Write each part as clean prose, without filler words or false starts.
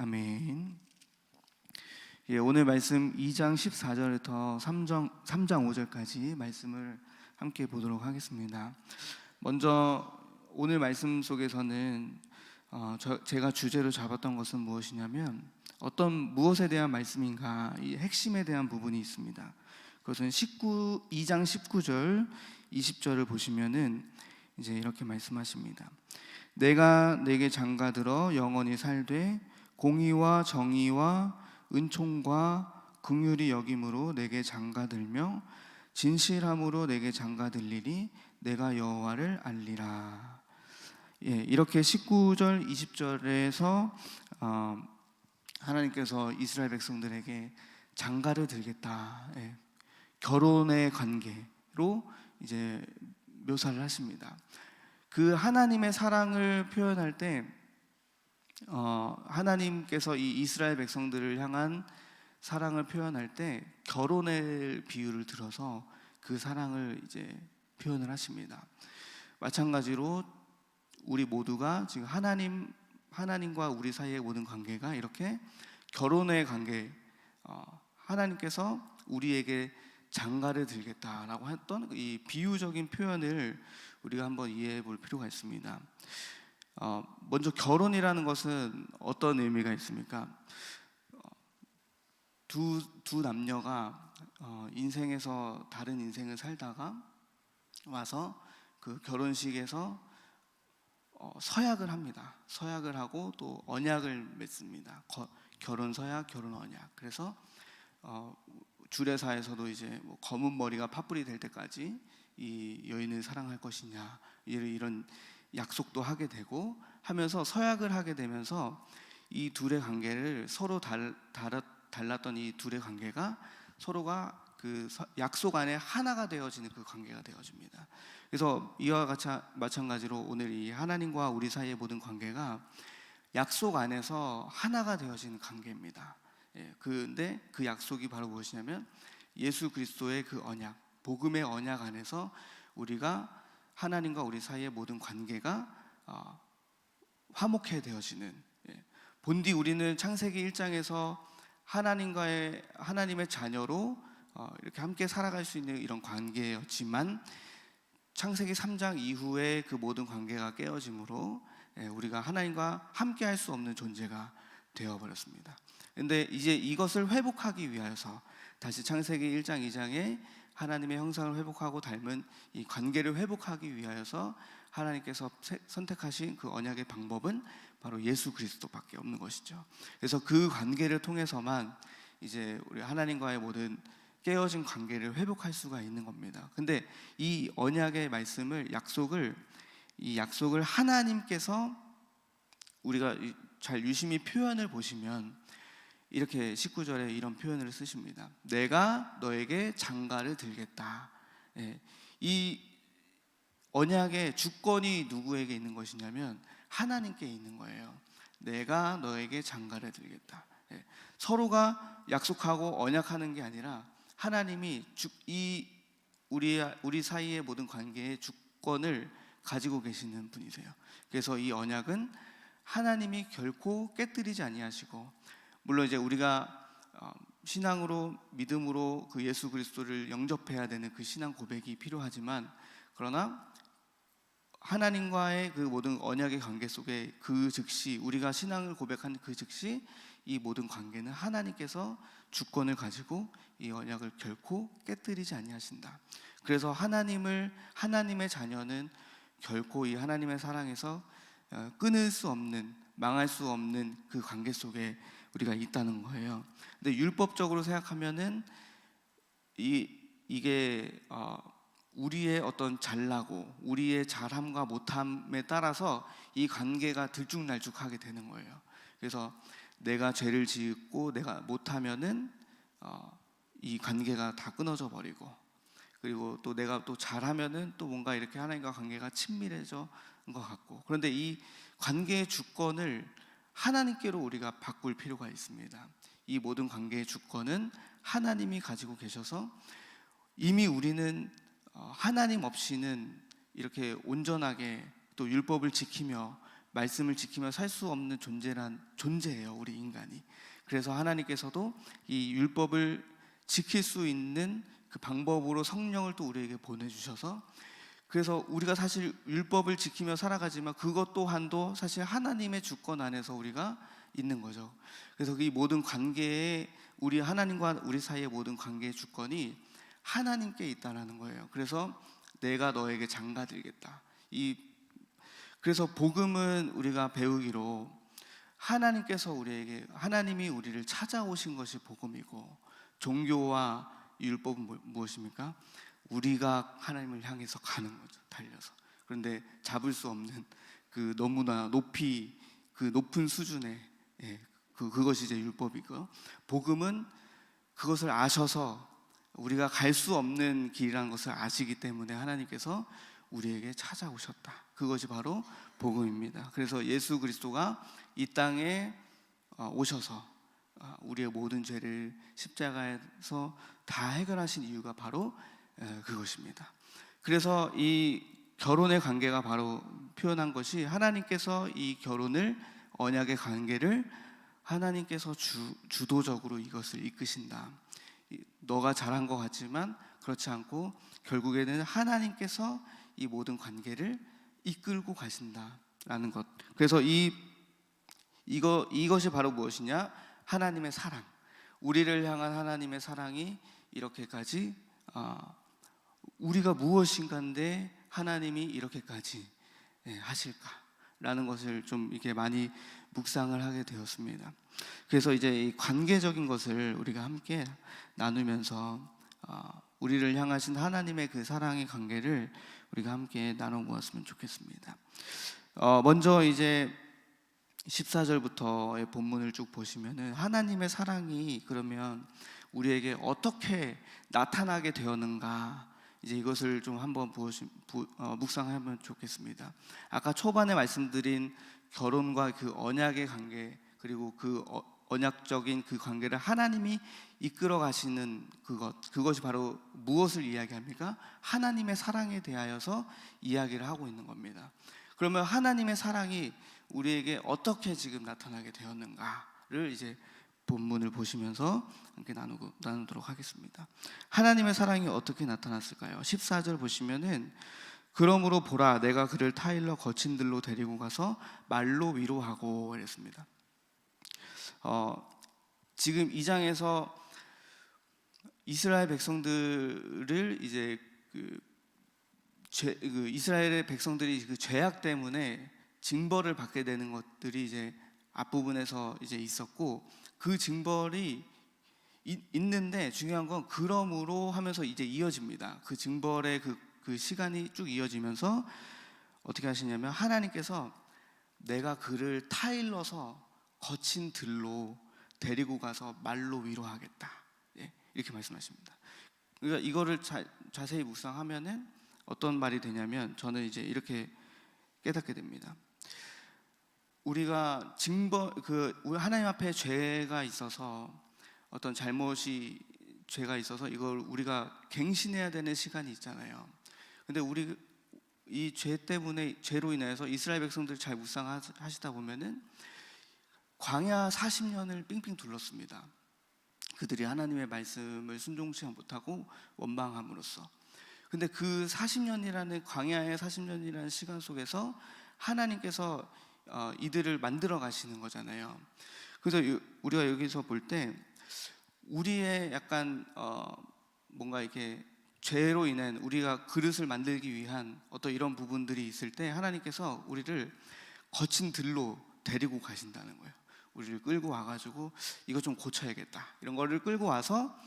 아멘. 오늘 말씀 2장 14절부터 3장 5절까지 말씀을 함께 보도록 하겠습니다. 먼저 오늘 말씀 속에서는 제가 주제로 잡았던 것은 무엇이냐면 무엇에 대한 말씀인가, 이 핵심에 대한 부분이 있습니다. 그것은 2장 19절 20절을 보시면은 이제 이렇게 말씀하십니다. 내가 내게 장가들어 영원히 살되 공의와 정의와 은총과 긍휼이 여김으로 내게 장가들며 진실함으로 내게 장가들리리 내가 여호와를 알리라. 이렇게 19절 20절에서 하나님께서 이스라엘 백성들에게 장가를 들겠다, 결혼의 관계로 이제 묘사를 하십니다. 그 하나님의 사랑을 표현할 때 하나님께서 이 이스라엘 백성들을 향한 사랑을 표현할 때 결혼의 비유를 들어서 그 사랑을 이제 표현을 하십니다. 마찬가지로 우리 모두가 지금 하나님과 우리 사이의 모든 관계가 이렇게 결혼의 관계, 하나님께서 우리에게 장가를 들겠다라고 했던 이 비유적인 표현을 우리가 한번 이해해 볼 필요가 있습니다. 먼저 결혼이라는 것은 어떤 의미가 있습니까? 두 남녀가 인생에서 다른 인생을 살다가 와서 그 결혼식에서 서약을 합니다. 서약을 하고 또 언약을 맺습니다. 결혼 서약, 결혼 언약. 그래서 주례사에서도 이제 검은 머리가 팥불이 될 때까지 이 여인을 사랑할 것이냐 이런 약속도 하게 되고 하면서 서약을 하게 되면서 이 둘의 관계를 서로 달랐던 이 둘의 관계가 서로가 그 약속 안에 하나가 되어지는 그 관계가 되어집니다. 그래서 이와 같이 마찬가지로 오늘 이 하나님과 우리 사이의 모든 관계가 약속 안에서 하나가 되어지는 관계입니다. 근데 그 약속이 바로 무엇이냐면 예수 그리스도의 그 언약, 복음의 언약 안에서 우리가 하나님과 우리 사이의 모든 관계가 화목해 되어지는, 본디 우리는 창세기 1장에서 하나님의 자녀로 이렇게 함께 살아갈 수 있는 이런 관계였지만 창세기 3장 이후에 그 모든 관계가 깨어짐으로 우리가 하나님과 함께 할 수 없는 존재가 되어버렸습니다. 근데 이제 이것을 회복하기 위하여서 다시 창세기 1장 2장에 하나님의 형상을 회복하고 닮은 이 관계를 회복하기 위하여서 하나님께서 선택하신 그 언약의 방법은 바로 예수 그리스도밖에 없는 것이죠. 그래서 그 관계를 통해서만 이제 우리 하나님과의 모든 깨어진 관계를 회복할 수가 있는 겁니다. 근데 이 언약의 이 약속을 하나님께서 우리가 잘 유심히 표현을 보시면 이렇게 19절에 이런 표현을 쓰십니다. 내가 너에게 장가를 들겠다. 이 언약의 주권이 누구에게 있는 것이냐면 하나님께 있는 거예요. 내가 너에게 장가를 들겠다. 서로가 약속하고 언약하는 게 아니라 하나님이 우리 사이의 모든 관계의 주권을 가지고 계시는 분이세요. 그래서 이 언약은 하나님이 결코 깨뜨리지 아니하시고, 물론 이제 우리가 신앙으로 믿음으로 그 예수 그리스도를 영접해야 되는 그 신앙 고백이 필요하지만, 그러나 하나님과의 그 모든 언약의 관계 속에 그 즉시 우리가 신앙을 고백한 그 즉시 이 모든 관계는 하나님께서 주권을 가지고 이 언약을 결코 깨뜨리지 아니하신다. 그래서 하나님의 자녀는 결코 이 하나님의 사랑에서 끊을 수 없는, 망할 수 없는 그 관계 속에 우리가 있다는 거예요. 근데 율법적으로 생각하면은 이게 우리의 어떤 잘나고 우리의 잘함과 못함에 따라서 이 관계가 들쭉날쭉하게 되는 거예요. 그래서 내가 죄를 짓고 내가 못하면은 이 관계가 다 끊어져 버리고, 그리고 또 내가 또 잘하면은 또 뭔가 이렇게 하나님과 관계가 친밀해져 것 같고, 그런데 이 관계의 주권을 하나님께로 우리가 바꿀 필요가 있습니다. 이 모든 관계의 주권은 하나님이 가지고 계셔서 이미 우리는 하나님 없이는 이렇게 온전하게 또 율법을 지키며 말씀을 지키며 살 수 없는 존재예요, 우리 인간이. 그래서 하나님께서도 이 율법을 지킬 수 있는 그 방법으로 성령을 또 우리에게 보내주셔서, 그래서 우리가 사실 율법을 지키며 살아가지만 그것 또한도 사실 하나님의 주권 안에서 우리가 있는 거죠. 그래서 이 모든 관계에, 우리 하나님과 우리 사이의 모든 관계의 주권이 하나님께 있다라는 거예요. 그래서 내가 너에게 장가들겠다. 그래서 복음은 우리가 배우기로 하나님께서 하나님이 우리를 찾아오신 것이 복음이고, 종교와 율법은 무엇입니까? 우리가 하나님을 향해서 가는 거죠, 달려서. 그런데 잡을 수 없는 그 너무나 높은 수준의, 그것이 이제 율법이고, 복음은 그것을 아셔서 우리가 갈 수 없는 길이라는 것을 아시기 때문에 하나님께서 우리에게 찾아오셨다. 그것이 바로 복음입니다. 그래서 예수 그리스도가 이 땅에 오셔서 우리의 모든 죄를 십자가에서 다 해결하신 이유가 바로 그것입니다. 그래서 이 결혼의 관계가 바로 표현한 것이, 하나님께서 이 결혼을, 언약의 관계를 하나님께서 주도적으로 이것을 이끄신다. 너가 잘한 것 같지만 그렇지 않고 결국에는 하나님께서 이 모든 관계를 이끌고 가신다라는 것. 그래서 이것이 바로 무엇이냐? 하나님의 사랑. 우리를 향한 하나님의 사랑이 이렇게까지, 우리가 무엇인가인데 하나님이 이렇게까지 하실까라는 것을 좀 이렇게 많이 묵상을 하게 되었습니다. 그래서 이제 이 관계적인 것을 우리가 함께 나누면서 우리를 향하신 하나님의 그 사랑의 관계를 우리가 함께 나눠 보았으면 좋겠습니다. 먼저 이제 14절부터의 본문을 쭉 보시면은 하나님의 사랑이 그러면 우리에게 어떻게 나타나게 되었는가, 이제 이것을 좀 한번 묵상하면 좋겠습니다. 아까 초반에 말씀드린 결혼과 그 언약의 관계, 그리고 그 언약적인 그 관계를 하나님이 이끌어 가시는 그것이 바로 무엇을 이야기합니까? 하나님의 사랑에 대하여서 이야기를 하고 있는 겁니다. 그러면 하나님의 사랑이 우리에게 어떻게 지금 나타나게 되었는가를 이제 본문을 보시면서 함께 나누도록 하겠습니다. 하나님의 사랑이 어떻게 나타났을까요? 14절 보시면은, 그러므로 보라, 내가 그를 타일러 거친 들로 데리고 가서 말로 위로하고 이랬습니다. 지금 이 장에서 이스라엘 백성들을 이제 이스라엘의 백성들이 그 죄악 때문에 징벌을 받게 되는 것들이 이제 앞부분에서 이제 있었고, 그 징벌이 있는데 중요한 건 그러므로 하면서 이제 이어집니다. 그 징벌의 그 시간이 쭉 이어지면서 어떻게 하시냐면, 하나님께서 내가 그를 타일러서 거친 들로 데리고 가서 말로 위로하겠다, 이렇게 말씀하십니다. 그러니까 이거를 자세히 묵상하면은 어떤 말이 되냐면, 저는 이제 이렇게 깨닫게 됩니다. 우리가 하나님 앞에 죄가 있어서, 어떤 죄가 있어서 이걸 우리가 갱신해야 되는 시간이 있잖아요. 근데 우리 이 죄로 인해서 이스라엘 백성들 잘 묵상하시다 보면은 광야 40년을 삥삥 둘렀습니다. 그들이 하나님의 말씀을 순종치 못하고 원망함으로써. 근데 그 40년이라는, 광야의 40년이라는 시간 속에서 하나님께서 이들을 만들어 가시는 거잖아요. 그래서 우리가 여기서 볼 때 우리의 약간 뭔가 이렇게 죄로 인한 우리가 그릇을 만들기 위한 어떤 이런 부분들이 있을 때 하나님께서 우리를 거친 들로 데리고 가신다는 거예요. 우리를 끌고 와가지고 이거 좀 고쳐야겠다, 이런 거를 끌고 와서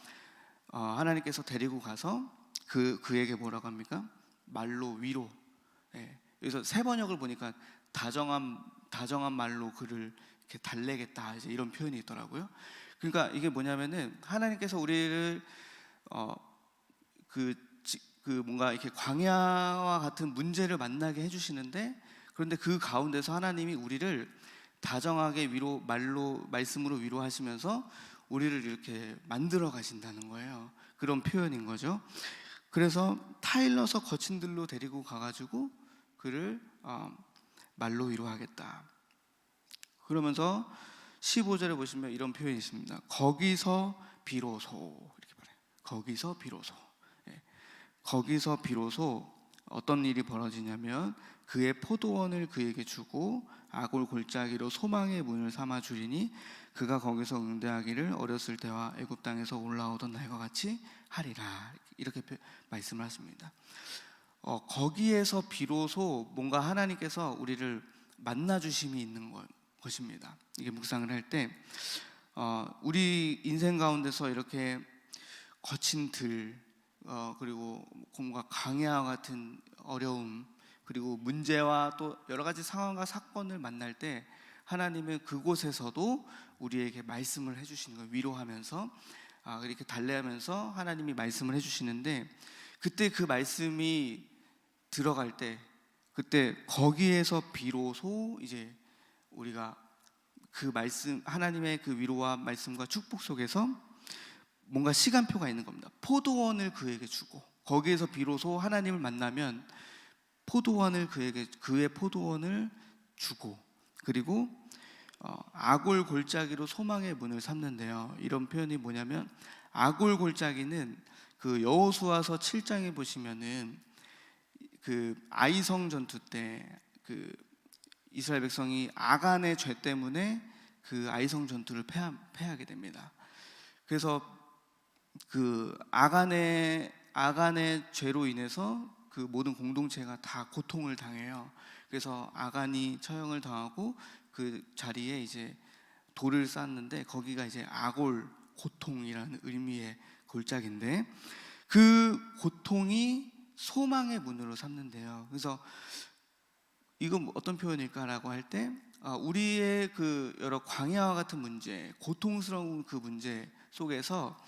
하나님께서 데리고 가서 그에게 뭐라고 합니까? 말로 위로. 그래서 세 번역을 보니까 다정한 말로 그를 이렇게 달래겠다, 이제 이런 표현이 있더라고요. 그러니까 이게 뭐냐면은 하나님께서 우리를 뭔가 이렇게 광야와 같은 문제를 만나게 해주시는데, 그런데 그 가운데서 하나님이 우리를 다정하게 말씀으로 위로하시면서 우리를 이렇게 만들어 가신다는 거예요. 그런 표현인 거죠. 그래서 타일러서 거친 들로 데리고 가가지고 그를 말로 위로하겠다. 그러면서 15절에 보시면 이런 표현이 있습니다. 거기서 비로소, 이렇게 말해요. 거기서 비로소. 예. 거기서 비로소 어떤 일이 벌어지냐면 그의 포도원을 그에게 주고 아골 골짜기로 소망의 문을 삼아 주리니 그가 거기서 응대하기를 어렸을 때와 애굽 땅에서 올라오던 날과 같이 하리라. 이렇게 말씀을 하십니다. 거기에서 비로소 뭔가 하나님께서 우리를 만나 주심이 있는 것입니다. 이게 묵상을 할 때 우리 인생 가운데서 이렇게 거친 들, 그리고 뭔가 강야와 같은 어려움, 그리고 문제와 또 여러 가지 상황과 사건을 만날 때 하나님은 그곳에서도 우리에게 말씀을 해주시는 거예요. 위로하면서 이렇게 달래하면서 하나님이 말씀을 해주시는데, 그때 그 말씀이 들어갈 때, 그때 거기에서 비로소 이제 우리가 그 말씀, 하나님의 그 위로와 말씀과 축복 속에서 뭔가 시간표가 있는 겁니다. 포도원을 그에게 주고, 거기에서 비로소 하나님을 만나면 포도원을 그의 포도원을 주고, 그리고 아골 골짜기로 소망의 문을 삼는데요. 이런 표현이 뭐냐면, 아골 골짜기는 그 여호수아서 7장에 보시면은 그 아이성 전투 때 그 이스라엘 백성이 아간의 죄 때문에 그 아이성 전투를 패하게 됩니다. 그래서 그 아간의 죄로 인해서 그 모든 공동체가 다 고통을 당해요. 그래서 아간이 처형을 당하고 그 자리에 이제 돌을 쌓았는데, 거기가 이제 아골, 고통이라는 의미의 골짜기인데, 그 고통이 소망의 문으로 삼는데요. 그래서 이건 어떤 표현일까라고 할 때, 우리의 그 여러 광야와 같은 문제, 고통스러운 그 문제 속에서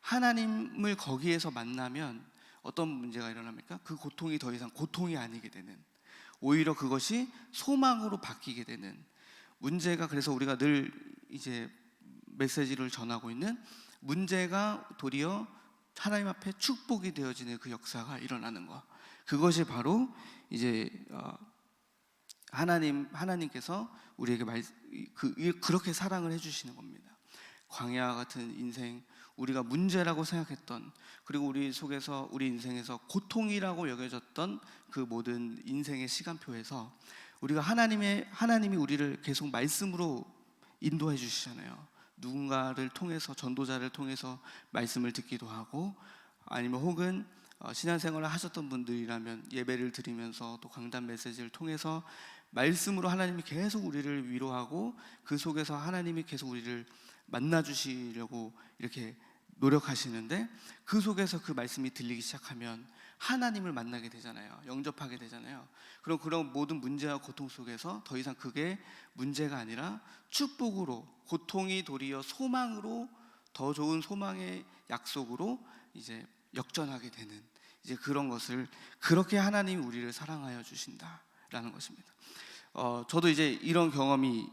하나님을 거기에서 만나면 어떤 문제가 일어납니까? 그 고통이 더 이상 고통이 아니게 되는, 오히려 그것이 소망으로 바뀌게 되는 문제가, 그래서 우리가 늘 이제 메시지를 전하고 있는 문제가 도리어 하나님 앞에 축복이 되어지는 그 역사가 일어나는 것, 그것이 바로 이제 하나님께서 우리에게 그렇게 사랑을 해주시는 겁니다. 광야 같은 인생, 우리가 문제라고 생각했던, 그리고 우리 속에서 우리 인생에서 고통이라고 여겨졌던 그 모든 인생의 시간표에서 우리가 하나님이 우리를 계속 말씀으로 인도해 주시잖아요. 누군가를 통해서, 전도자를 통해서 말씀을 듣기도 하고, 아니면 혹은 신앙생활을 하셨던 분들이라면 예배를 드리면서 또 강단 메시지를 통해서 말씀으로 하나님이 계속 우리를 위로하고, 그 속에서 하나님이 계속 우리를 만나 주시려고 이렇게 노력하시는데, 그 속에서 그 말씀이 들리기 시작하면 하나님을 만나게 되잖아요. 영접하게 되잖아요. 그럼 그런 모든 문제와 고통 속에서 더 이상 그게 문제가 아니라 축복으로, 고통이 도리어 소망으로, 더 좋은 소망의 약속으로 이제 역전하게 되는, 이제 그런 것을, 그렇게 하나님이 우리를 사랑하여 주신다라는 것입니다. 저도 이제 이런 경험이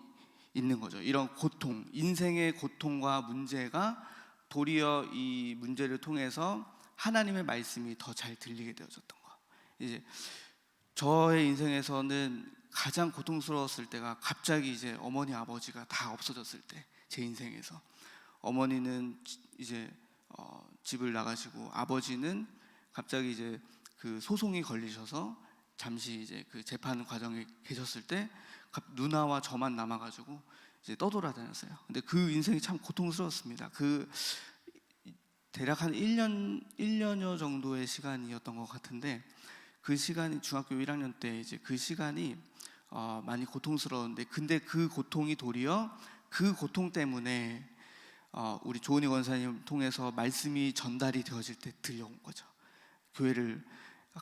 있는 거죠. 이런 고통, 인생의 고통과 문제가 도리어 이 문제를 통해서 하나님의 말씀이 더 잘 들리게 되어졌던 거. 이제 저의 인생에서는 가장 고통스러웠을 때가, 갑자기 이제 어머니 아버지가 다 없어졌을 때, 제 인생에서 어머니는 이제 집을 나가시고, 아버지는 갑자기 이제 그 소송이 걸리셔서 잠시 이제 그 재판 과정에 계셨을 때 누나와 저만 남아가지고 이제 떠돌아다녔어요. 근데 그 인생이 참 고통스러웠습니다. 그 대략 한 1년여 정도의 시간이었던 것 같은데, 그 시간이 중학교 1학년 때, 이제 그 시간이 많이 고통스러운데, 근데 그 고통이 도리어 그 고통 때문에 우리 조은희 권사님 통해서 말씀이 전달이 되어질 때 들려온 거죠. 교회를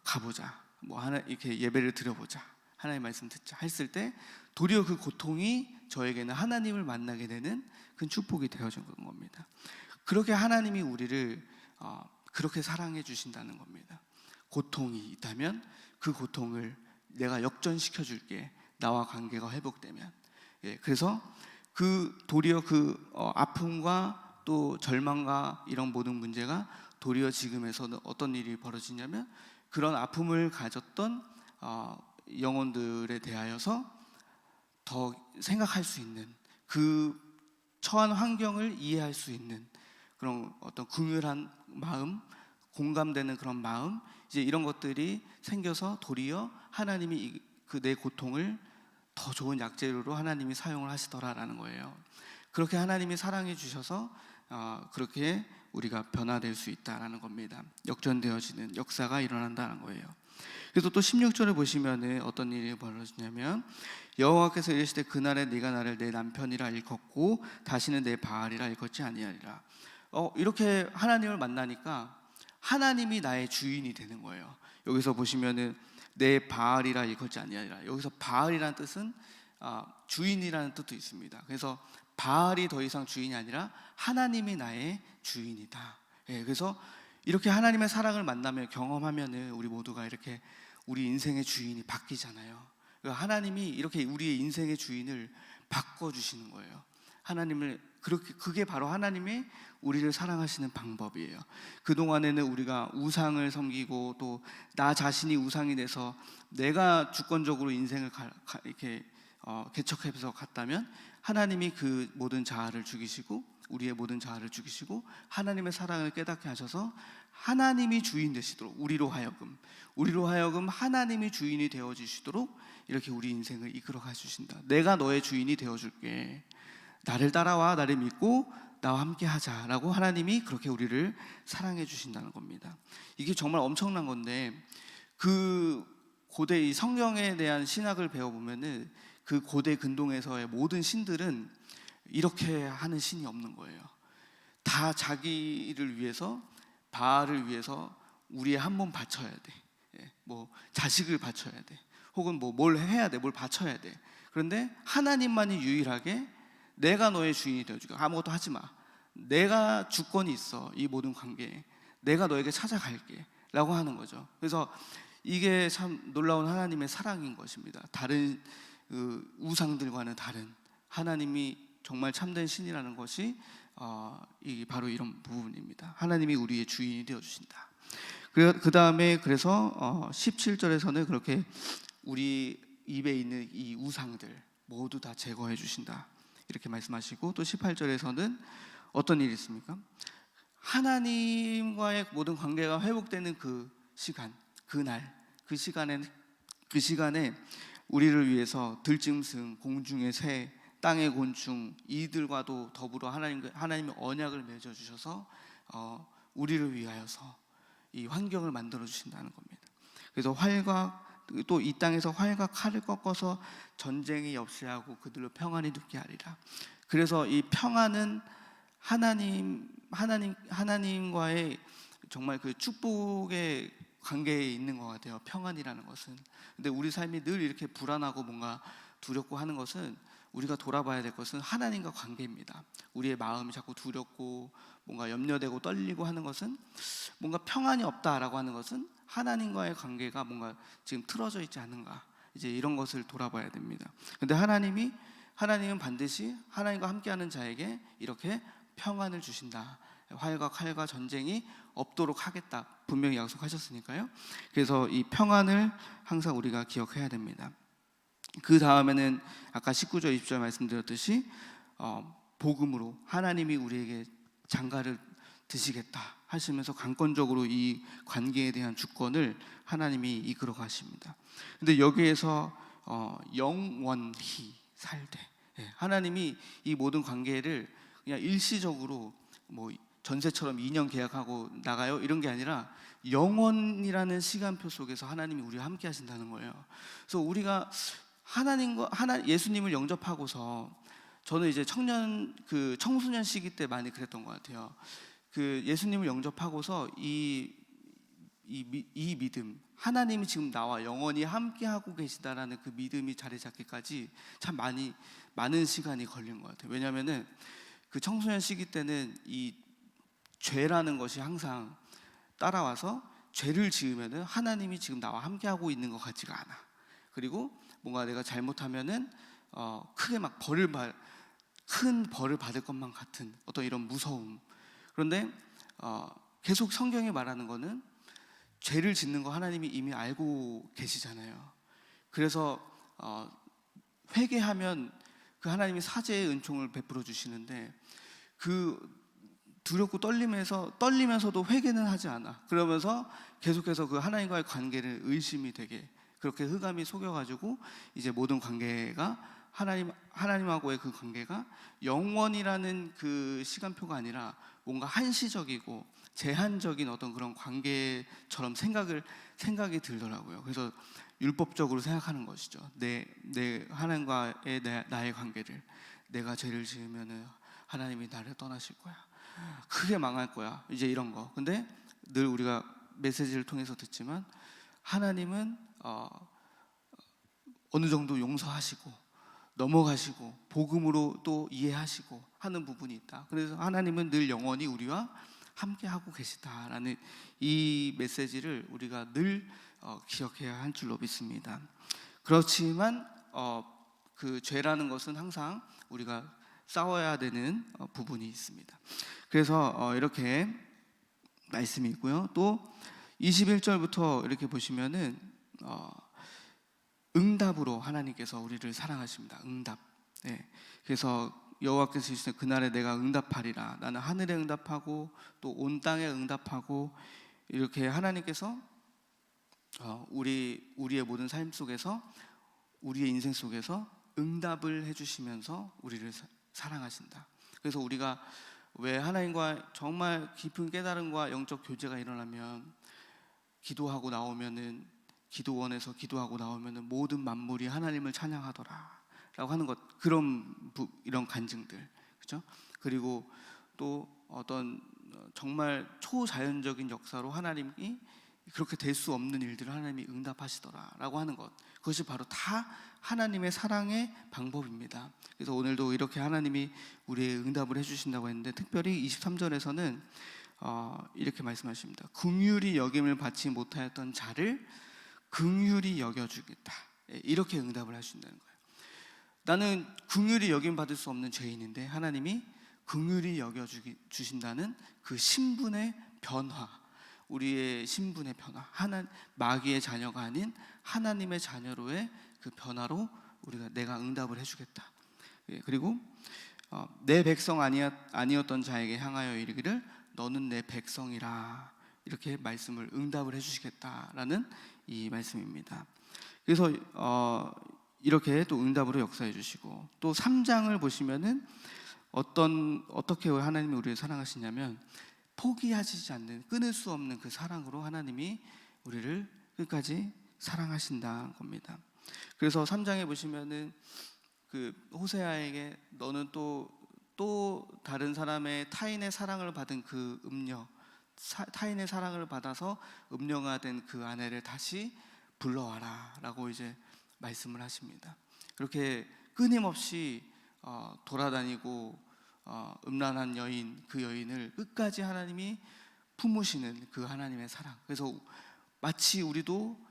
가보자, 뭐 하나 이렇게 예배를 드려보자, 하나님의 말씀 듣자 했을 때 도리어 그 고통이 저에게는 하나님을 만나게 되는 큰 축복이 되어진 겁니다. 그렇게 하나님이 우리를 그렇게 사랑해 주신다는 겁니다. 고통이 있다면 그 고통을 내가 역전시켜 줄게, 나와 관계가 회복되면. 그래서 그 도리어 그 아픔과 또 절망과 이런 모든 문제가 도리어 지금에서는 어떤 일이 벌어지냐면, 그런 아픔을 가졌던 영혼들에 대하여서 더 생각할 수 있는, 그 처한 환경을 이해할 수 있는 그런 어떤 긍휼한 마음, 공감되는 그런 마음, 이제 이런 것들이 생겨서 도리어 하나님이 그 내 고통을 더 좋은 약재료로 하나님이 사용을 하시더라라는 거예요. 그렇게 하나님이 사랑해 주셔서 그렇게 우리가 변화될 수 있다라는 겁니다. 역전되어지는 역사가 일어난다는 거예요. 그래서 또 16절을 보시면은 어떤 일이 벌어지냐면, 여호와께서 이르시되 그날에 네가 나를 내 남편이라 일컫고 다시는 내 바알이라 일컫지 아니하리라. 이렇게 하나님을 만나니까 하나님이 나의 주인이 되는 거예요. 여기서 보시면은 내 바알이라 일컫지 아니하리라. 여기서 바알이라는 뜻은 주인이라는 뜻도 있습니다. 그래서 바알이 더 이상 주인이 아니라 하나님이 나의 주인이다. 그래서 이렇게 하나님의 사랑을 만나며 경험하면은 우리 모두가 이렇게 우리 인생의 주인이 바뀌잖아요. 그러니까 하나님이 이렇게 우리의 인생의 주인을 바꿔주시는 거예요. 하나님을 그게 바로 하나님이 우리를 사랑하시는 방법이에요. 그동안에는 우리가 우상을 섬기고 또 나 자신이 우상이 돼서 내가 주권적으로 인생을 이렇게 개척해서 갔다면, 하나님이 그 모든 자아를 죽이시고 우리의 모든 자아를 죽이시고 하나님의 사랑을 깨닫게 하셔서 하나님이 주인 되시도록 우리로 하여금 하나님이 주인이 되어 주시도록 이렇게 우리 인생을 이끌어 가 주신다. 내가 너의 주인이 되어 줄게. 나를 따라와, 나를 믿고 나와 함께 하자라고 하나님이 그렇게 우리를 사랑해 주신다는 겁니다. 이게 정말 엄청난 건데, 그 고대 이 성경에 대한 신학을 배워보면은 그 고대 근동에서의 모든 신들은 이렇게 하는 신이 없는 거예요. 다 자기를 위해서, 바알을 위해서 우리의 한 몸 바쳐야 돼. 뭐 자식을 바쳐야 돼. 혹은 뭐 뭘 해야 돼, 뭘 바쳐야 돼. 그런데 하나님만이 유일하게 내가 너의 주인이 되어주고 아무것도 하지 마. 내가 주권이 있어. 이 모든 관계에 내가 너에게 찾아갈게 라고 하는 거죠. 그래서 이게 참 놀라운 하나님의 사랑인 것입니다. 다른 우상들과는 다른 하나님이 정말 참된 신이라는 것이 바로 이런 부분입니다. 하나님이 우리의 주인이 되어주신다. 그 다음에 그래서 17절에서는 그렇게 우리 입에 있는 이 우상들 모두 다 제거해 주신다 이렇게 말씀하시고, 또 18절에서는 어떤 일이 있습니까? 하나님과의 모든 관계가 회복되는 그 시간, 그날, 그 시간에 우리를 위해서 들짐승, 공중의 새, 땅의 곤충 이들과도 더불어 하나님의 언약을 맺어 주셔서 우리를 위하여서 이 환경을 만들어 주신다는 겁니다. 그래서 또 이 땅에서 활과 칼을 꺾어서 전쟁이 없이 하고 그들로 평안히 눕게 하리라. 그래서 이 평안은 하나님과의 정말 그 축복의 관계에 있는 것 같아요. 평안이라는 것은. 근데 우리 삶이 늘 이렇게 불안하고 뭔가 두렵고 하는 것은, 우리가 돌아봐야 될 것은 하나님과 관계입니다. 우리의 마음이 자꾸 두렵고 뭔가 염려되고 떨리고 하는 것은, 뭔가 평안이 없다라고 하는 것은 하나님과의 관계가 뭔가 지금 틀어져 있지 않은가, 이제 이런 것을 돌아봐야 됩니다. 근데 하나님은 반드시 하나님과 함께하는 자에게 이렇게 평안을 주신다. 활과 칼과 전쟁이 없도록 하겠다 분명히 약속하셨으니까요. 그래서 이 평안을 항상 우리가 기억해야 됩니다. 그 다음에는 아까 19절 20절 말씀드렸듯이 복음으로 하나님이 우리에게 장가를 드시겠다 하시면서 강권적으로 이 관계에 대한 주권을 하나님이 이끌어 가십니다. 근데 여기에서 영원히 살되, 하나님이 이 모든 관계를 그냥 일시적으로 뭐 전세처럼 2년 계약하고 나가요 이런 게 아니라 영원이라는 시간표 속에서 하나님이 우리와 함께 하신다는 거예요. 그래서 우리가 예수님을 영접하고서, 저는 이제 청소년 시기 때 많이 그랬던 것 같아요. 그 예수님을 영접하고서 이 믿음, 하나님이 지금 나와 영원히 함께 하고 계시다라는 그 믿음이 자리 잡기까지 참 많은 시간이 걸린 것 같아요. 왜냐하면은 그 청소년 시기 때는 이 죄라는 것이 항상 따라와서, 죄를 지으면은 하나님이 지금 나와 함께 하고 있는 것 같지가 않아. 그리고 뭔가 내가 잘못하면은 크게 막 큰 벌을 받을 것만 같은 어떤 이런 무서움. 그런데 계속 성경이 말하는 거는 죄를 짓는 거 하나님이 이미 알고 계시잖아요. 그래서 회개하면 그 하나님이 사죄의 은총을 베풀어 주시는데 그 두렵고 떨리면서도 회개는 하지 않아. 그러면서 계속해서 그 하나님과의 관계를 의심이 되게 그렇게 흑암이 속여가지고 이제 모든 관계가 하나님하고의 그 관계가 영원이라는 그 시간표가 아니라 뭔가 한시적이고 제한적인 어떤 그런 관계처럼 생각이 들더라고요. 그래서 율법적으로 생각하는 것이죠. 내 하나님과의 나의 관계를 내가 죄를 지으면은 하나님이 나를 떠나실 거야. 크게 망할 거야. 이제 이런 거. 근데 늘 우리가 메시지를 통해서 듣지만 하나님은 어느 정도 용서하시고 넘어가시고 복음으로 또 이해하시고 하는 부분이 있다. 그래서 하나님은 늘 영원히 우리와 함께 하고 계시다라는 이 메시지를 우리가 늘 기억해야 할 줄로 믿습니다. 그렇지만 그 죄라는 것은 항상 우리가 싸워야 되는 부분이 있습니다. 그래서 이렇게 말씀이 있고요. 또 21절부터 이렇게 보시면은 응답으로 하나님께서 우리를 사랑하십니다. 응답. 네. 그래서 여호와께서 이르시되 그날에 내가 응답하리라. 나는 하늘에 응답하고 또 온 땅에 응답하고 이렇게 하나님께서 우리의 모든 삶 속에서 우리의 인생 속에서 응답을 해주시면서 우리를 사랑하신다. 그래서 우리가 왜 하나님과 정말 깊은 깨달음과 영적 교제가 일어나면 기도하고 나오면은 기도원에서 기도하고 나오면은 모든 만물이 하나님을 찬양하더라라고 하는 것 이런 간증들 그렇죠? 그리고 또 어떤 정말 초자연적인 역사로 하나님이 그렇게 될 수 없는 일들을 하나님이 응답하시더라라고 하는 것 그것이 바로 다 하나님의 사랑의 방법입니다. 그래서 오늘도 이렇게 하나님이 우리의 응답을 해주신다고 했는데 특별히 23절에서는 이렇게 말씀하십니다. 긍휼히 여김을 받지 못하였던 자를 긍휼히 여겨주겠다. 이렇게 응답을 하신다는 거예요. 나는 긍휼히 여김 받을 수 없는 죄인인데 하나님이 긍휼히 여겨주신다는 그 신분의 변화, 우리의 신분의 변화, 마귀의 자녀가 아닌 하나님의 자녀로의 그 변화로 내가 응답을 해주겠다. 그리고 내 백성 아니었던 자에게 향하여 이르기를 너는 내 백성이라 이렇게 말씀을 응답을 해주시겠다라는 이 말씀입니다. 그래서 이렇게 또 응답으로 역사해 주시고 또 3장을 보시면은 어떻게 하나님이 우리를 사랑하시냐면 포기하시지 않는 끊을 수 없는 그 사랑으로 하나님이 우리를 끝까지 사랑하신다는 겁니다. 그래서 3장에 보시면은 그 호세아에게 너는 또 다른 사람의 타인의 사랑을 받은 그 타인의 사랑을 받아서 음녀가 된 그 아내를 다시 불러와라라고 이제 말씀을 하십니다. 그렇게 끊임없이 돌아다니고 음란한 그 여인을 끝까지 하나님이 품으시는 그 하나님의 사랑. 그래서 마치 우리도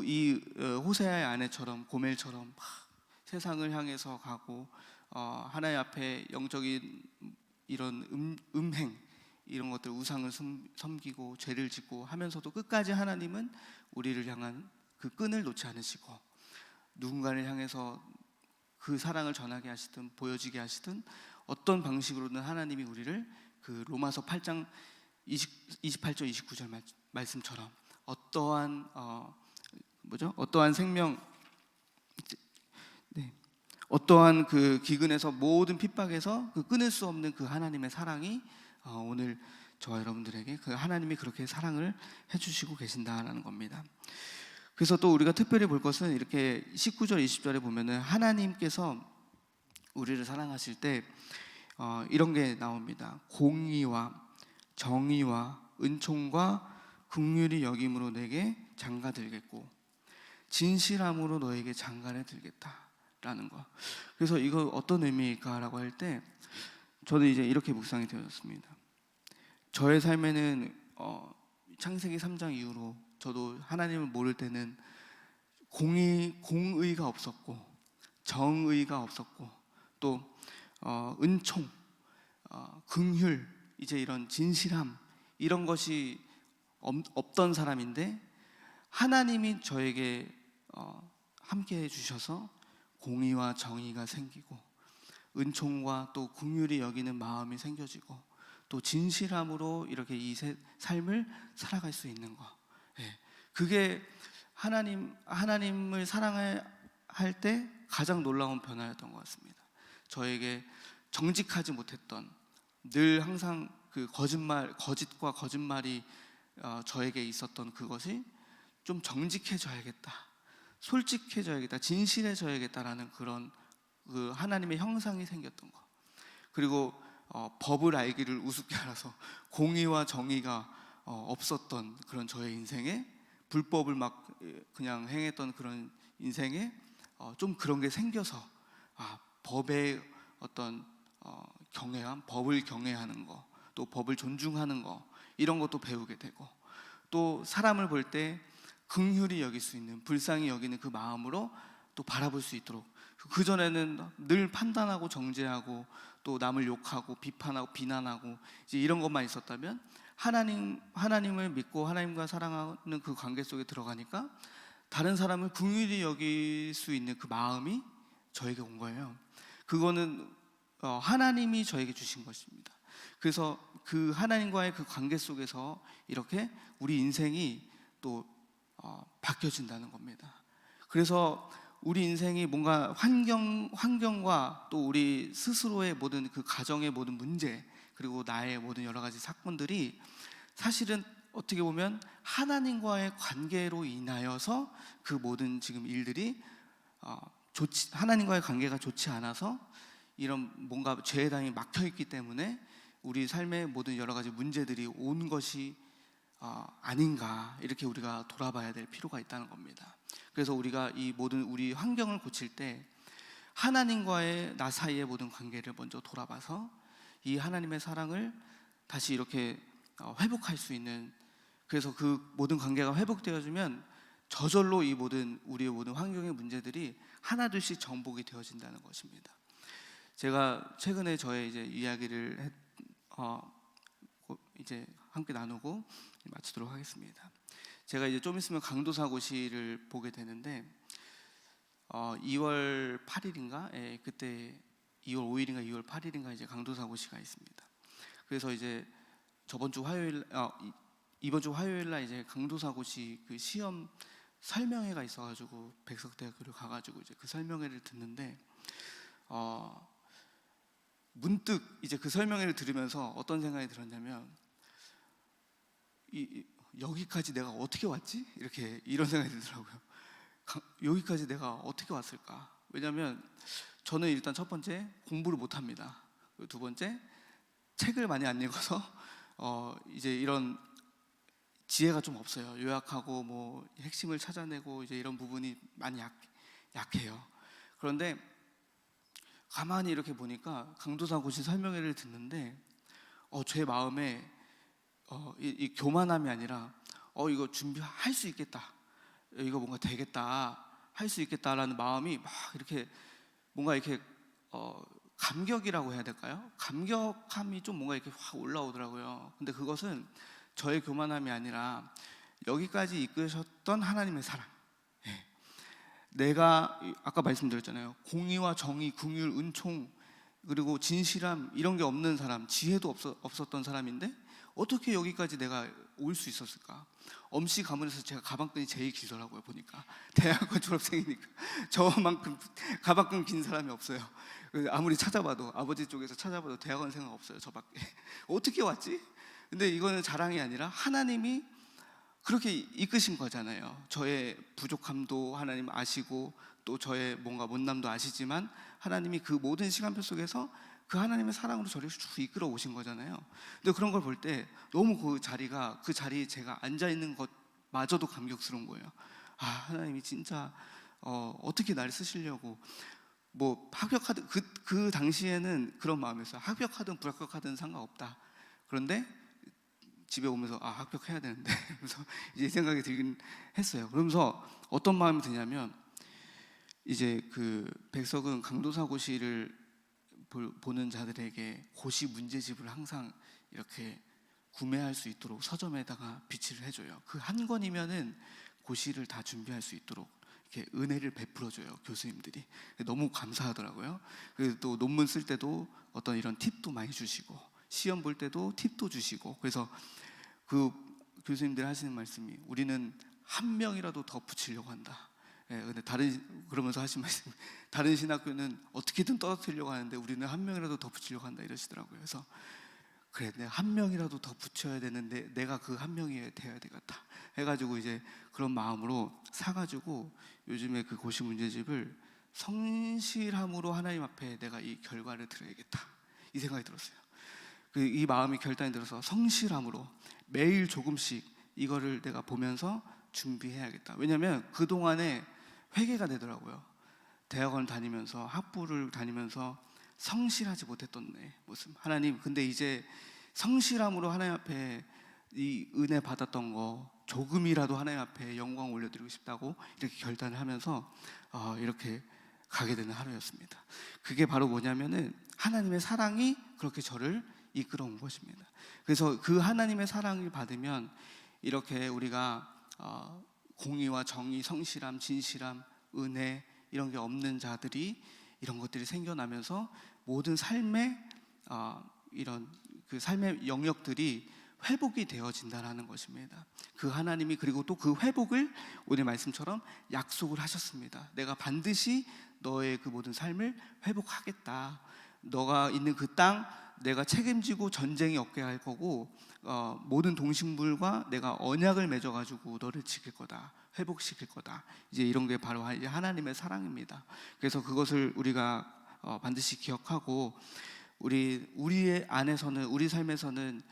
이 호세아의 아내처럼 고멜처럼 세상을 향해서 가고 하나님 앞에 영적인 이런 음행 이런 것들 우상을 섬기고 죄를 짓고 하면서도 끝까지 하나님은 우리를 향한 그 끈을 놓지 않으시고 누군가를 향해서 그 사랑을 전하게 하시든 보여지게 하시든 어떤 방식으로든 하나님이 우리를 그 로마서 8장 28절 29절 말씀처럼 어떠한 생명 어떠한 그 기근에서 모든 핍박에서 그 끊을 수 없는 그 하나님의 사랑이 오늘 저와 여러분들에게 그 하나님이 그렇게 사랑을 해주시고 계신다라는 겁니다. 그래서 또 우리가 특별히 볼 것은 이렇게 19절 20절에 보면은 하나님께서 우리를 사랑하실 때 이런 게 나옵니다. 공의와 정의와 은총과 긍휼히 여김으로 내게 장가들겠고 진실함으로 너에게 장가를 들겠다라는 거. 그래서 이거 어떤 의미일까라고 할 때 저는 이제 이렇게 묵상이 되었습니다. 저의 삶에는 창세기 3장 이후로 저도 하나님을 모를 때는 공의가 없었고 정의가 없었고 또 은총, 긍휼, 이제 이런 진실함 이런 것이 없던 사람인데 하나님이 저에게 함께 해주셔서 공의와 정의가 생기고 은총과 또 긍휼히 여기는 마음이 생겨지고 또 진실함으로 이렇게 이 삶을 살아갈 수 있는 거. 예, 그게 하나님을 사랑할 때 가장 놀라운 변화였던 것 같습니다. 저에게 정직하지 못했던, 늘 항상 그 거짓과 거짓말이 저에게 있었던 그것이 좀 정직해져야겠다, 솔직해져야겠다, 진실해져야겠다라는 그런 그 하나님의 형상이 생겼던 거. 그리고 법을 알기를 우습게 알아서 공의와 정의가 없었던 그런 저의 인생에, 불법을 막 그냥 행했던 그런 인생에 좀 그런 게 생겨서 법의 어떤 경외함, 법을 경외하는 거, 또 법을 존중하는 거, 이런 것도 배우게 되고, 또 사람을 볼 때 긍휼히 여길 수 있는, 불쌍히 여기는 그 마음으로 또 바라볼 수 있도록. 그전에는 늘 판단하고 정죄하고 또 남을 욕하고 비판하고 비난하고 이제 이런 것만 있었다면, 하나님을 믿고 하나님과 사랑하는 그 관계 속에 들어가니까 다른 사람을 긍휼히 여길 수 있는 그 마음이 저에게 온 거예요. 그거는 하나님이 저에게 주신 것입니다. 그래서 그 하나님과의 그 관계 속에서 이렇게 우리 인생이 또 바뀌어진다는 겁니다. 그래서 우리 인생이 뭔가 환경과 또 우리 스스로의 모든 그 가정의 모든 문제, 그리고 나의 모든 여러 가지 사건들이 사실은 어떻게 보면 하나님과의 관계로 인하여서 그 모든 지금 일들이 하나님과의 관계가 좋지 않아서 이런 뭔가 죄의 담이 막혀 있기 때문에 우리 삶의 모든 여러 가지 문제들이 온 것이 아닌가, 이렇게 우리가 돌아봐야 될 필요가 있다는 겁니다. 그래서 우리가 이 모든 우리 환경을 고칠 때 하나님과의 나 사이의 모든 관계를 먼저 돌아봐서 이 하나님의 사랑을 다시 이렇게 회복할 수 있는, 그래서 그 모든 관계가 회복되어지면 저절로 이 모든 우리의 모든 환경의 문제들이 하나둘씩 정복이 되어진다는 것입니다. 제가 최근에 저의 이제 이야기를 이제 함께 나누고 마치도록 하겠습니다. 제가 이제 좀 있으면 강도사고시를 보게 되는데 2월 8일인가? 예, 그때 2월 5일인가 2월 8일인가 이제 강도사고시가 있습니다. 그래서 이제 이번 주 화요일 날 이제 강도사고시 그 시험 설명회가 있어가지고 백석대학교를 가가지고 이제 그 설명회를 듣는데 문득 이제 그 설명회를 들으면서 어떤 생각이 들었냐면, 여기까지 내가 어떻게 왔지? 이런 생각이 들더라고요. 여기까지 내가 어떻게 왔을까? 왜냐하면 저는 일단 첫 번째 공부를 못합니다. 그리고 두 번째 책을 많이 안 읽어서 이제 이런 지혜가 좀 없어요. 요약하고 뭐 핵심을 찾아내고 이제 이런 부분이 많이 약해요. 그런데 가만히 이렇게 보니까 강도사고시 설명회를 듣는데 제 마음에 이 교만함이 아니라 이거 준비할 수 있겠다, 이거 뭔가 되겠다, 할 수 있겠다라는 마음이 막 이렇게 뭔가 이렇게 감격이라고 해야 될까요? 감격함이 좀 뭔가 이렇게 확 올라오더라고요. 근데 그것은 저의 교만함이 아니라 여기까지 이끄셨던 하나님의 사랑. 예. 내가 아까 말씀드렸잖아요. 공의와 정의, 긍휼, 은총, 그리고 진실함, 이런 게 없는 사람, 지혜도 없었던 사람인데 어떻게 여기까지 내가 올 수 있었을까? 엄씨 가문에서 제가 가방끈이 제일 길더라고요. 보니까 대학원 졸업생이니까 저만큼 가방끈 긴 사람이 없어요. 아무리 찾아봐도, 아버지 쪽에서 찾아봐도 대학원 생각 없어요, 저밖에. 어떻게 왔지? 근데 이거는 자랑이 아니라 하나님이 그렇게 이끄신 거잖아요. 저의 부족함도 하나님 아시고 또 저의 뭔가 못남도 아시지만 하나님이 그 모든 시간표 속에서 그 하나님의 사랑으로 저를 쭉 이끌어 오신 거잖아요. 근데 그런 걸 볼 때 너무 그 자리에 제가 앉아 있는 것마저도 감격스러운 거예요. 하나님이 진짜 어떻게 나를 쓰시려고, 뭐 합격하든 그 당시에는 그런 마음이었어요. 합격하든 불합격하든 상관없다. 그런데 집에 오면서 합격해야 되는데 그래서 이제 생각이 들긴 했어요. 그러면서 어떤 마음이 드냐면, 이제 그 백석은 강도사고시를 보는 자들에게 고시 문제집을 항상 이렇게 구매할 수 있도록 서점에다가 비치를 해줘요. 그 한 권이면은 고시를 다 준비할 수 있도록 이렇게 은혜를 베풀어줘요, 교수님들이. 너무 감사하더라고요. 그래서 또 논문 쓸 때도 어떤 이런 팁도 많이 주시고, 시험 볼 때도 팁도 주시고. 그래서 그 교수님들 하시는 말씀이, 우리는 한 명이라도 더 붙이려고 한다. 예, 근데 그러면서 하신 말씀, 다른 신학교는 어떻게든 떨어뜨리려고 하는데 우리는 한 명이라도 더 붙이려고 한다, 이러시더라고요. 그래서 그래, 내가 한 명이라도 더 붙여야 되는데 내가 그 한 명이 되어야 되겠다 해가지고 이제 그런 마음으로 사가지고 요즘에 그 고시 문제집을 성실함으로 하나님 앞에 내가 이 결과를 드려야겠다, 이 생각이 들었어요. 이 마음이 결단이 들어서 성실함으로 매일 조금씩 이거를 내가 보면서 준비해야겠다. 왜냐하면 그동안에 회개가 되더라고요. 대학원 다니면서, 학부를 다니면서 성실하지 못했던 내 모습. 하나님, 근데 이제 성실함으로 하나님 앞에 이 은혜 받았던 거 조금이라도 하나님 앞에 영광 올려드리고 싶다고 이렇게 결단을 하면서 이렇게 가게 되는 하루였습니다. 그게 바로 뭐냐면은 하나님의 사랑이 그렇게 저를 이끌어 온 것입니다. 그래서 그 하나님의 사랑을 받으면 이렇게 우리가 공의와 정의, 성실함, 진실함, 은혜 이런 게 없는 자들이, 이런 것들이 생겨나면서 모든 삶의 이런 그 삶의 영역들이 회복이 되어진다라는 것입니다. 그 하나님이, 그리고 또 그 회복을 오늘 말씀처럼 약속을 하셨습니다. 내가 반드시 너의 그 모든 삶을 회복하겠다. 너가 있는 그 땅 내가 책임지고 전쟁이 없게 할 거고, 모든 동식물과 내가 언약을 맺어가지고 너를 지킬 거다, 회복시킬 거다. 이제 이런 게 바로 이제 하나님의 사랑입니다. 그래서 그것을 우리가 반드시 기억하고, 우리의 안에서는, 우리 삶에서는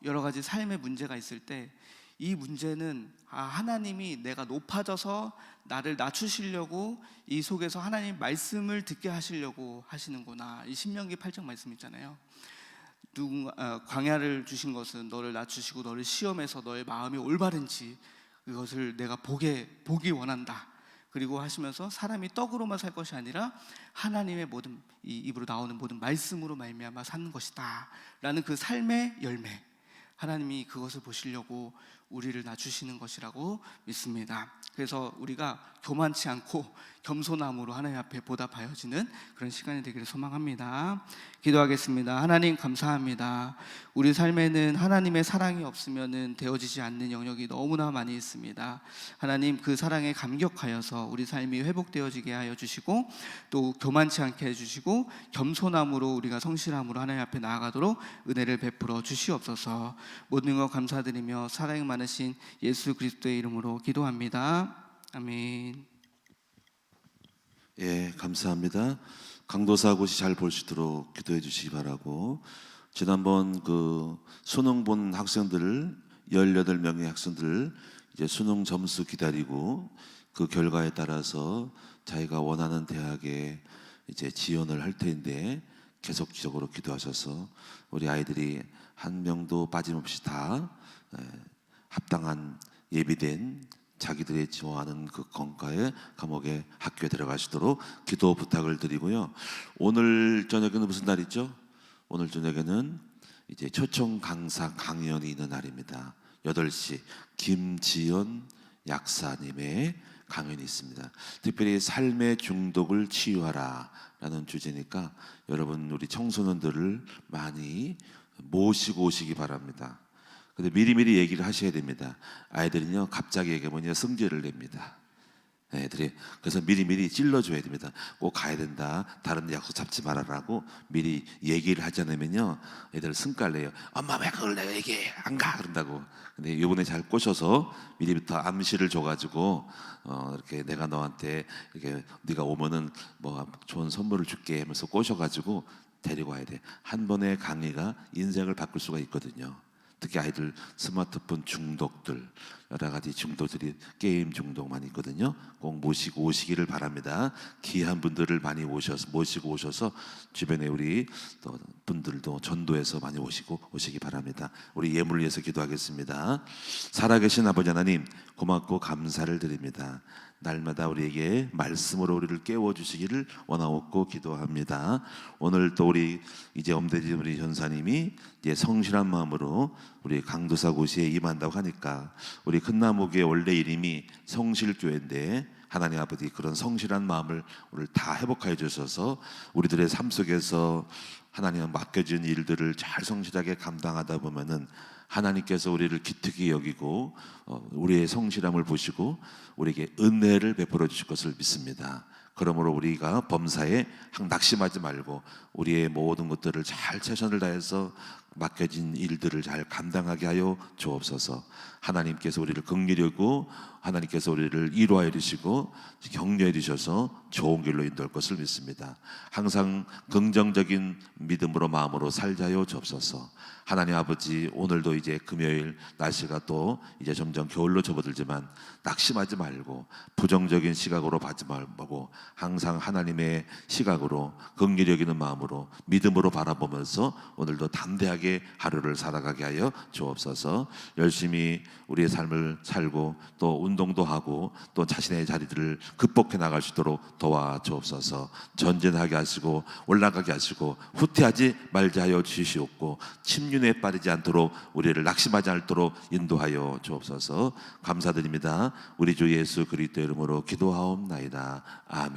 여러 가지 삶의 문제가 있을 때, 이 문제는 하나님이 내가 높아져서 나를 낮추시려고 이 속에서 하나님 말씀을 듣게 하시려고 하시는구나. 이 신명기 8장 말씀 있잖아요. 광야를 주신 것은 너를 낮추시고 너를 시험해서 너의 마음이 올바른지 그것을 내가 보기 원한다. 그리고 하시면서 사람이 떡으로만 살 것이 아니라 하나님의 모든, 이 입으로 나오는 모든 말씀으로 말미암아 사는 것이다 라는 그 삶의 열매, 하나님이 그것을 보시려고 우리를 낮추시는 것이라고 믿습니다. 그래서 우리가 교만치 않고 겸손함으로 하나님 앞에 보답하여지는 그런 시간이 되기를 소망합니다. 기도하겠습니다. 하나님 감사합니다. 우리 삶에는 하나님의 사랑이 없으면 되어지지 않는 영역이 너무나 많이 있습니다. 하나님, 그 사랑에 감격하여서 우리 삶이 회복되어지게 하여 주시고, 또 교만치 않게 해주시고 겸손함으로 우리가 성실함으로 하나님 앞에 나아가도록 은혜를 베풀어 주시옵소서. 모든 것 감사드리며 사랑이 많으신 예수 그리스도의 이름으로 기도합니다. 아멘. 예, 감사합니다. 강도사 고시 잘 볼 수 있도록 기도해 주시기 바라고, 지난번 그 수능 본 학생들 18명의 학생들 이제 수능 점수 기다리고 그 결과에 따라서 자기가 원하는 대학에 이제 지원을 할 텐데 계속적으로 기도하셔서 우리 아이들이 한 명도 빠짐없이 다 합당한 예비된 자기들이 좋아하는 그 건과의 과목에 학교에 들어가시도록 기도 부탁을 드리고요. 오늘 저녁에는 무슨 날이죠? 오늘 저녁에는 이제 초청 강사 강연이 있는 날입니다. 8시 김지연 약사님의 강연이 있습니다. 특별히 삶의 중독을 치유하라 라는 주제니까 여러분 우리 청소년들을 많이 모시고 오시기 바랍니다. 근데 미리미리 얘기를 하셔야 됩니다. 아이들은요 갑자기 얘기하면 성질을 냅니다. 애들이 그래서 미리미리 찔러줘야 됩니다. 꼭 가야 된다, 다른 데 약속 잡지 말아라고 미리 얘기를 하지 않으면요 애들 승깔내요. 엄마 왜 그걸 내가 얘기해 안 가 그런다고. 근데 이번에 잘 꼬셔서 미리부터 암시를 줘가지고 이렇게 내가 너한테 이렇게 네가 오면은 뭐 좋은 선물을 줄게 하면서 꼬셔가지고 데리고 와야 돼. 한 번의 강의가 인생을 바꿀 수가 있거든요. 특히 아이들 스마트폰 중독들, 여러 가지 중독들이 게임 중독 많이 있거든요. 꼭 모시고 오시기를 바랍니다. 귀한 분들을 많이 모시고 오셔서 주변에 우리 또 분들도 전도해서 많이 오시기 바랍니다. 우리 예물을 위해서 기도하겠습니다. 살아계신 아버지 하나님, 고맙고 감사를 드립니다. 날마다 우리에게 말씀으로 우리를 깨워주시기를 원하옵고 기도합니다. 오늘 또 우리 이제 엄대지 우리 전사님이 이제 성실한 마음으로 우리 강도사 고시에 임한다고 하니까, 우리 큰나무교회 원래 이름이 성실교회인데 하나님 아버지 그런 성실한 마음을 오늘 다 회복하여 주셔서 우리들의 삶 속에서 하나님 맡겨진 일들을 잘 성실하게 감당하다 보면은 하나님께서 우리를 기특히 여기고 우리의 성실함을 보시고 우리에게 은혜를 베풀어 주실 것을 믿습니다. 그러므로 우리가 범사에 낙심하지 말고 우리의 모든 것들을 잘 최선을 다해서 맡겨진 일들을 잘 감당하게 하여 주옵소서. 하나님께서 우리를 긍휼히 여기고 하나님께서 우리를 위로하여 주시고 격려해 주셔서 좋은 길로 인도할 것을 믿습니다. 항상 긍정적인 믿음으로 마음으로 살자요 주옵소서. 하나님 아버지, 오늘도 이제 금요일 날씨가 또 이제 점점 겨울로 접어들지만 낙심하지 말고 부정적인 시각으로 보지 말고 항상 하나님의 시각으로 긍휼히 여기는 마음으로 믿음으로 바라보면서 오늘도 담대하게 하루를 살아가게 하여 주옵소서. 열심히 우리의 삶을 살고 또 운동도 하고 또 자신의 자리들을 극복해 나갈 수 있도록 도와주옵소서. 전진하게 하시고 올라가게 하시고 후퇴하지 말게 하여 주시옵고 침륜에 빠지지 않도록 우리를 낙심하지 않도록 인도하여 주옵소서. 감사드립니다. 우리 주 예수 그리스도 이름으로 기도하옵나이다. 아멘.